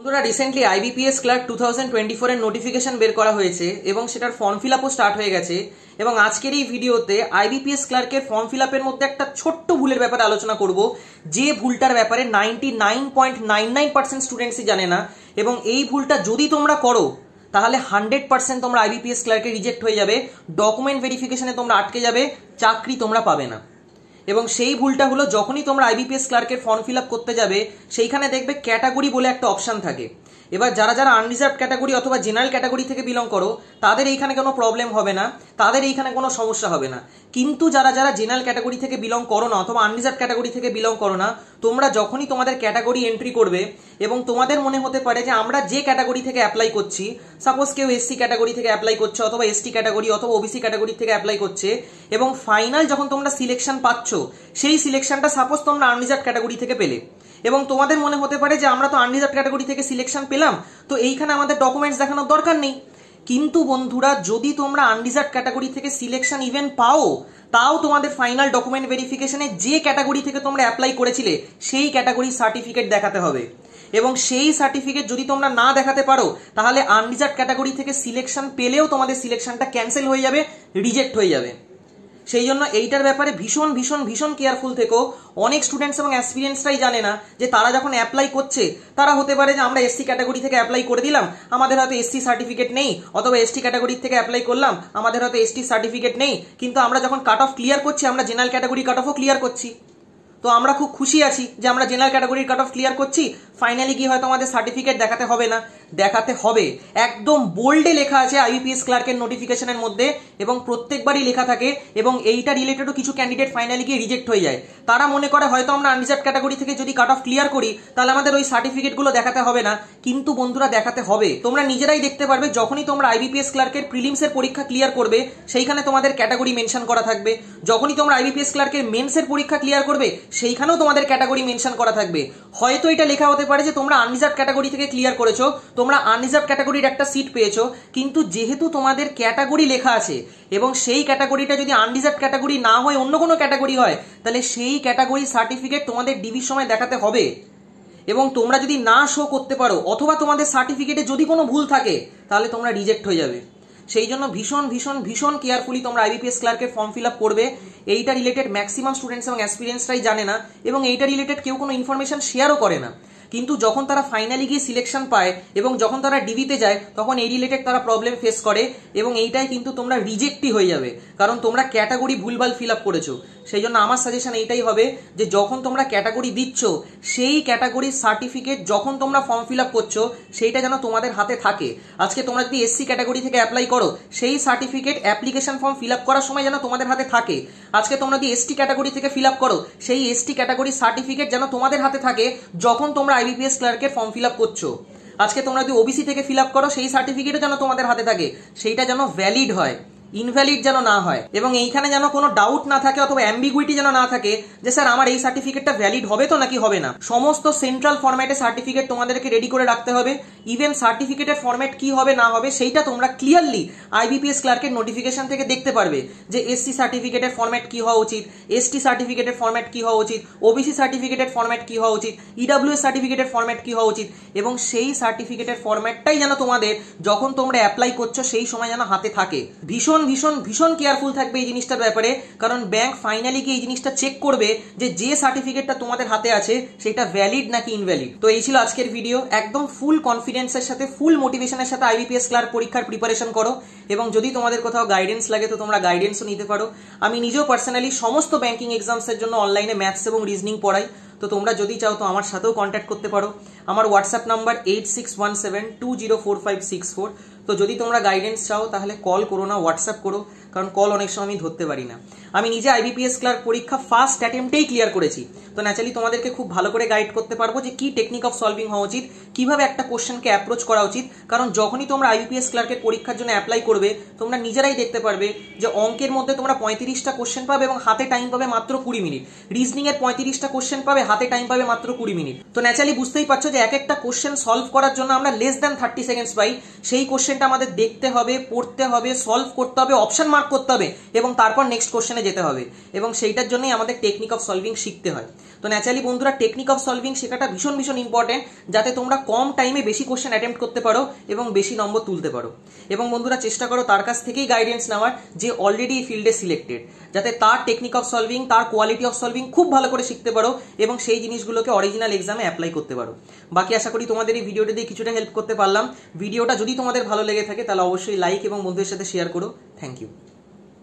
বন্ধুরা recently IBPS clerk 2024 এর notification বের করা হয়েছে এবং সেটার ফর্ম ফিল আপও স্টার্ট হয়ে গেছে। এবং আজকের এই ভিডিওতে আইবিপিএস ক্লার্কের ফর্ম ফিল আপের মধ্যে একটা ছোট্ট ভুলের ব্যাপারে আলোচনা করব, যে ভুলটার ব্যাপারে 99.99% স্টুডেন্টসই জানে না। এবং এই ভুলটা যদি তোমরা করো তাহলে 100% তোমরা আইবিপিএস ক্লার্কে রিজেক্ট হয়ে যাবে, ডকুমেন্ট ভেরিফিকেশনে তোমরা আটকে যাবে, চাকরি তোমরা পাবে না। এবং সেই ভুলটা হলো, যখনই তোমরা আইবিপিএস ক্লার্কের ফর্ম ফিল আপ করতে যাবে সেইখানে দেখবে ক্যাটাগরি বলে একটা অপশন থাকে। এবার যারা যারা আনরিজার্ভ ক্যাটাগরি অথবা জেনারেল ক্যাটাগরি থেকে বিলং করো তাদের এইখানে কোনো প্রবলেম হবে না, তাদের এইখানে কোনো সমস্যা হবে না। কিন্তু যারা যারা জেনারেল ক্যাটাগরি থেকে বিলং করো না অথবা আনরিজার্ভ ক্যাটাগরি থেকে বিলং করো না, তোমরা যখনই তোমাদের ক্যাটাগরি এন্ট্রি করবে এবং তোমাদের মনে হতে পারে যে আমরা যে ক্যাটাগরি থেকে অ্যাপ্লাই করছি, সাপোজ কেউ এসসি ক্যাটাগরি থেকে অ্যাপ্লাই করছে অথবা এসটি ক্যাটাগরি অথবা ওবিসি ক্যাটাগরি থেকে অ্যাপ্লাই করছে, এবং ফাইনাল যখন তোমরা সিলেকশন পাচ্ছ সেই সিলেকশনটা সাপোজ তোমরা আনরিজার্ভ ক্যাটাগরি থেকে পেলে, এবং তোমাদের মনে হতে পারে যে আমরা তো আনরিজার্ভ ক্যাটাগরি থেকে সিলেকশন পেলাম, তো এইখানে আমাদের ডকুমেন্টস দেখানোর দরকার নেই। কিন্তু বন্ধুরা, যদি তোমরা আনরিজার্ভ ক্যাটাগরি থেকে সিলেকশন ইভেন পাও, তাও তোমাদের ফাইনাল ডকুমেন্ট ভেরিফিকেশনে যে ক্যাটাগরি থেকে তোমরা অ্যাপ্লাই করেছিলে সেই ক্যাটাগরি সার্টিফিকেট দেখাতে হবে। এবং সেই সার্টিফিকেট যদি তোমরা না দেখাতে পারো তাহলে আনরিজার্ভ ক্যাটাগরি থেকে সিলেকশন পেলেও তোমাদের সিলেকশনটা ক্যান্সেল হয়ে যাবে, রিজেক্ট হয়ে যাবে। সেই জন্য এইটার ব্যাপারে ভীষণ ভীষণ ভীষণ কেয়ারফুল থেকো। অনেক স্টুডেন্টস এবং এক্সপিরিয়েন্সরাই জানে না যে তারা যখন অ্যাপ্লাই করছে, তারা হতে পারে যে আমরা এসসি ক্যাটাগরি থেকে অ্যাপ্লাই করে দিলাম, আমাদের হয়তো এসসি সার্টিফিকেট নেই, অথবা এসটি ক্যাটাগরি থেকে অ্যাপ্লাই করলাম, আমাদের হয়তো এসটি সার্টিফিকেট নেই, কিন্তু আমরা যখন কাট অফ ক্লিয়ার করছি আমরা জেনারেল ক্যাটাগরি কাট অফও ক্লিয়ার করছি। তো আমরা খুব খুশি আছি যে আমরা জেনারেল ক্যাটাগরির কাট অফ ক্লিয়ার করছি, ফাইনালি কি হয়তো আমাদের সার্টিফিকেট দেখাতে হবে না, দেখাতে হবে। একদম বোল্ডে লেখা আছে আইবিপিএস ক্লার্কের নোটিফিকেশনের মধ্যে, এবং প্রত্যেকবারই লেখা থাকে। এবং এইটা রিলেটেডও কিছু ক্যান্ডিডেট ফাইনালি গিয়ে রিজেক্ট হয়ে যায়। তারা মনে করে হয়তো আমরা আনরিজার্ভ ক্যাটাগরি থেকে যদি কাট অফ ক্লিয়ার করি তাহলে আমাদের ওই সার্টিফিকেটগুলো দেখাতে হবে না, কিন্তু বন্ধুরা দেখাতে হবে। তোমরা নিজেরাই দেখতে পারবে যখনই তোমরা আইবিপিএস ক্লার্কের প্রিলিমসের পরীক্ষা ক্লিয়ার করবে সেইখানে তোমাদের ক্যাটাগরি মেনশন করা থাকবে। যখনই তোমরা আইবিপিএস ক্লার্কের মেন্সের পরীক্ষা ক্লিয়ার করবে সেইখানেও তোমাদের ক্যাটাগরি মেনশন করা থাকবে। হয়তো এটা লেখা হতে পারে যে তোমরা আনরিজার্ভ ক্যাটাগরি থেকে ক্লিয়ার করেছো, তোমরা আনরিজার্ভ ক্যাটাগরির একটা সিট পেয়েছো, কিন্তু যেহেতু তোমাদের ক্যাটাগরি লেখা আছে এবং সেই ক্যাটাগরিটা যদি আনরিজার্ভ ক্যাটাগরি না হয় অন্য কোনো ক্যাটাগরি হয়, তাহলে সেই ক্যাটাগরি সার্টিফিকেট তোমাদের ডিবির সময় দেখাতে হবে। এবং তোমরা যদি না শো করতে পারো অথবা তোমাদের সার্টিফিকেটে যদি কোনো ভুল থাকে তাহলে তোমরা রিজেক্ট হয়ে যাবে। সেই জন্য ভীষণ ভীষণ ভীষণ কেয়ারফুলি তোমরা আইবিপিএস ক্লার্কের ফর্ম ফিল আপ করবে। এইটা রিলেটেড ম্যাক্সিমাম স্টুডেন্টস এবং এক্সপিরিয়েন্সরাই জানে না, এবং এইটা রিলেটেড কেউ কোনো ইনফরমেশন শেয়ারও করে না। কিন্তু যখন তারা ফাইনালি গিয়ে সিলেকশন পায় এবং যখন তারা ডিবিতে যায় তখন এই রিলেটেড তারা প্রবলেম ফেস করে, এবং এইটাই কিন্তু তোমরা রিজেক্টই হয়ে যাবে, কারণ তোমরা ক্যাটাগরি ভুলভাল ফিল আপ করেছো। সেই জন্য আমার সাজেশন এইটাই হবে যে যখন তোমরা ক্যাটাগরি দিচ্ছ সেই ক্যাটাগরির সার্টিফিকেট যখন তোমরা ফর্ম ফিল আপ করছো সেইটা যেন তোমাদের হাতে থাকে। আজকে তোমরা যদি এসসি ক্যাটাগরি থেকে অ্যাপ্লাই করো সেই certificate application form fill up করার সময় যেন তোমাদের হাতে থাকে। আজকে তোমরা যদি এসটি ক্যাটাগরি থেকে ফিল আপ করো সেই এসটি ক্যাটাগরির সার্টিফিকেট যেন তোমাদের হাতে থাকে যখন তোমরা আইবিপিএস ক্লার্কের ফর্ম ফিল আপ করছো। আজকে তোমরা যদি ওবিসি থেকে ফিল আপ করো সেই সার্টিফিকেটও যেন তোমাদের হাতে থাকে, সেইটা যেন ভ্যালিড হয়, ইনভ্যালিড যেন না হয়। এবং এইখানে যেন কোনো ডাউট না থাকে অথবা অ্যাম্বিগুইটি যেন না থাকে যে স্যার আমার এই সার্টিফিকেটটা ভ্যালিড হবে তো নাকি হবে না। সমস্ত সেন্ট্রাল ফরম্যাটে সার্টিফিকেট তোমাদেরকে রেডি করে রাখতে হবে। ইভেন সার্টিফিকেটের ফরম্যাট কি হবে না হবে সেইটা তোমরা ক্লিয়ারলি আইবিপিএস ক্লার্কের নোটিফিকেশন থেকে দেখতে পারবে যে এসসি সার্টিফিকেটের ফরম্যাট কি হওয়া উচিত, এসটি সার্টিফিকেটের ফরম্যাট কি হওয়া উচিত, ওবিসি সার্টিফিকেটের ফরম্যাট কি হওয়া উচিত, ইডব্লিউএস সার্টিফিকেটের ফরম্যাট কি হওয়া উচিত। এবং সেই সার্টিফিকেটের ফরম্যাটটাই যেন তোমাদের যখন তোমরা অ্যাপ্লাই করছো সেই সময় যেন হাতে থাকে। ভীষণ ভীষণ ভীষণ কেয়ারফুল থাকবে এই জিনিসটার ব্যাপারে, কারণ ব্যাংক ফাইনালি কি এই জিনিসটা চেক করবে যে সার্টিফিকেটটা তোমাদের হাতে আছে সেটা ভ্যালিড নাকি ইনভ্যালিড। তো এই ছিল আজকের ভিডিও। একদম ফুল কনফিডেন্সের সাথে ফুল মোটিভেশনের সাথে আইবিপিএস ক্লার্ক পরীক্ষার প্রিপারেশন করো, এবং যদি তোমাদের কোথাও গাইডেন্স লাগে তো তোমরা গাইডেন্সও নিতে পারো। আমি নিজেও পার্সোনালি সমস্ত ব্যাংকিং এক্সামসের জন্য অনলাইনে ম্যাথস এবং রিজনিং পড়াই, তো তোমরা যদি চাও তো আমার সাথেও কন্ট্যাক্ট করতে পারো। আমার হোয়াটসঅ্যাপ নাম্বার 8617204564। তো যদি তোমরা গাইডেন্স চাও তাহলে কল করো না, হোয়াটসঅ্যাপ করো, কারণ কল অনেক সময় আমি ধরতে পারি না। আমি নিজে আইবিপিএস ক্লার্ক পরীক্ষা ফার্স্ট অ্যাটেম্পটেই ক্লিয়ার করেছি, তো ন্যাচারালি তোমাদেরকে খুব ভালো করে গাইড করতে পারবো যে কি টেকনিক অফ সলভিং হওয়া উচিত, কিভাবে একটা কোশ্চেনকে অ্যাপ্রোচ করা উচিত। কারণ যখনই তোমরা আইবিপিএস ক্লার্কের পরীক্ষার জন্য অ্যাপ্লাই করবে তোমরা নিজেরাই দেখতে পারবে যে অঙ্কের মধ্যে তোমরা 35টা কোশ্চেন পাবে এবং হাতে টাইম পাবে মাত্র 20 মিনিট, রিজনিং এর 35টা কোশ্চেন পাবে, হাতে টাইম পাবে মাত্র 20 মিনিট। তো ন্যাচারালি বুঝতেই পারছো যে এক একটা কোশ্চেন সলভ করার জন্য আমরা লেস দ্যান 30 সেকেন্ডস পাই। সেই কোশ্চেনটা আমাদের দেখতে হবে, পড়তে হবে, সলভ করতে হবে, অপশন মার্ক করতে হবে এবং তারপর নেক্সট কোশ্চেনে যেতে হবে, এবং সেইটার জন্যই আমাদের টেকনিক অফ সলভিং শিখতে হয়। তো ন্যাচারালি বন্ধুরা টেকনিক অফ সলভিং শেখাটা ভীষণ ভীষণ ইম্পর্টেন্ট, যাতে তোমরা কম টাইমে বেশি কোশ্চেন অ্যাটেম্প্ট করতে পারো এবং বেশি নম্বর তুলতে পারো। এবং বন্ধুরা চেষ্টা করো তার কাছ থেকেই গাইডেন্স নেওয়ার যে অলরেডি এই ফিল্ডে সিলেক্টেড, যাতে তার টেকনিক অফ সলভিং, তার কোয়ালিটি অফ সলভিং খুব ভালো করে শিখতে পারো এবং সেই জিনিসগুলোকে অরিজিনাল এক্সামে অ্যাপ্লাই করতে পারো। বাকি আশা করি তোমাদের এই ভিডিওটা দিয়ে কিছুটা হেল্প করতে পারলাম। ভিডিওটা যদি তোমাদের ভালো লেগে থাকে তাহলে অবশ্যই লাইক এবং বন্ধুদের সাথে শেয়ার করো। Thank you.